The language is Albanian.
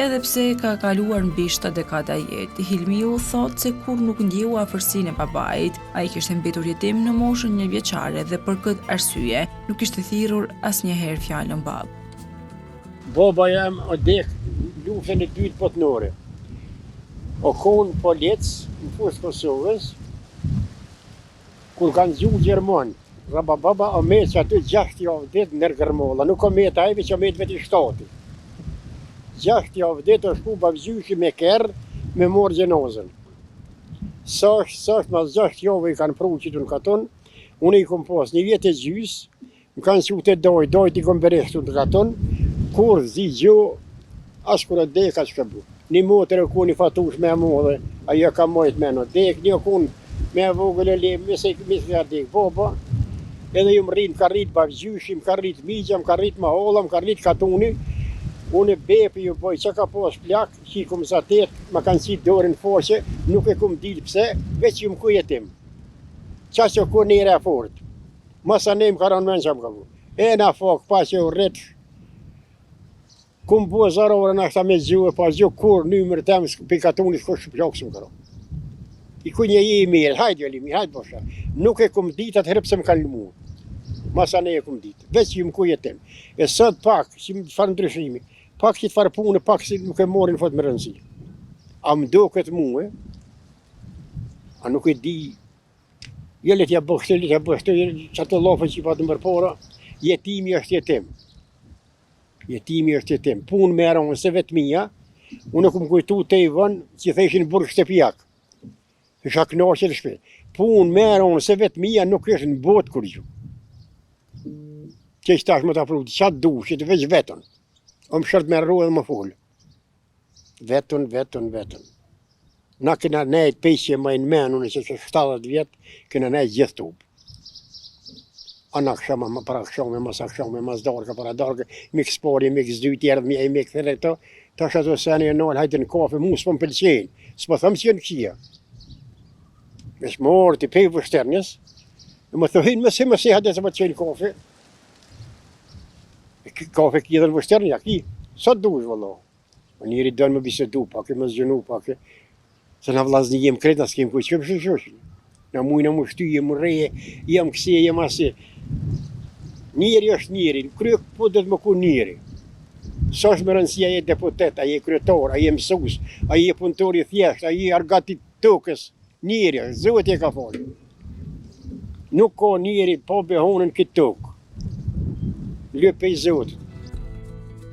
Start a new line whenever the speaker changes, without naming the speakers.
Edhe pse ka kaluar mbi 7 dekada jetë, Hilmiu thot se kur nuk ndjeu afërsinë e babait, ai kishte mbetur jetim në moshën 1 vjeçare dhe për këtë arsye nuk kishte thirrur asnjëherë fjalën bab.
Baba jam o dek luftën e dytë botnore. O kon polic në fushë Kosovës, kur kanë zgjuar Gjerman, baba o me që aty 6 javë ditë nër gërmolla, nuk o me tajve që o me të veti shtati. 6 javë ditë o shku babgjyshi me kerë me morë gjenozën. Sasht mas 6 javë i kanë pru qitu në katon, unë i kom pas 1 vjet e gjys, më kanë që të dojt i kom bereshtu në katon, kur zi gjo, as kur e dek as ka bu. Një motër e ku një fatush me modhe, ajo ka mojt me në dek, një kun me vogël e lem, misë ka dek baba, edhe ju më rritë, ka rritë babgjyshi, më ka rritë migja, më ka rritë maholla, më ka rritë katuni. Unë e bepi ju boj, që ka pas plak, që i kom zatet, ma kanë qitë dorën faqe, nuk e kom dilë pse, veç ju më ku jetim. Qa që ku nire e fort. Masa ne më ka ranë men që më ka bu. E na fak, pa që u rritë. Kum bu zarore në këta me gjuhë, pa gjuhë kur nëmër tem, për katunit kush plak së më ka ranë. I ku një i mirë, hajde jo limi, hajde bosha. Nuk e kom ditë atë herë pse më kanë lëmu. Masa ne e kom ditë, veç ju më ku jetim. E sot pak, që më farë ndryshimi, pak që të farë punë, pak që nuk e morin fot me rëndësi. A më do këtë muë, a nuk e di, jellet ja bëhtë, që atë lafën që i patë më përpora, jetimi është jetim. Jetimi është jetim. Punë me aronë se vetë mija, unë kom kujtu të i vënë që theshin burg shtepijak. Isha knaqe të shpe. Punë me aronë se vetë mija nuk është në botë kur ju. Që ishtë tash më të apru, qatë du, që të veç vetën. O më shërtë me rru edhe më full. Vetën. Na këna nejtë pesje më në menë, unë që 70 vjetë, këna nejtë gjithë tupë. Ana këshama, para këshame, mas akshame, mas darka, para darka, mik spari, mik zdyti, erdhë mjej, mik thire këto, tash ato seni e nalë, hajtë në kafe, mu s'po më pëlqenë, s'po thëmë që në këshia. Vesh më orë të pejë vështernjës, më thëhin mësi hajtë se më të qenë kafe. Kafe ki edhe në vështernja, ki, sa të dush, vëllo. Njëri dënë më bisedu, pak e më zgjënu, pak e, se në vlazni jem kreta, s'kem kuj, s'kem shëshoshin. Në mujnë më shty, jem reje, jem kësi, jem asi. Njëri është njëri, kryek po dhe të më ku njëri. Sa është më rëndësia je deputet, a je kryetor, a je mësus, a je punëtor i thjesht, a je argati tokës, njëri, zot e ka falë. Nuk ka njëri po behonën këtë tokë. Lëpe i zotë.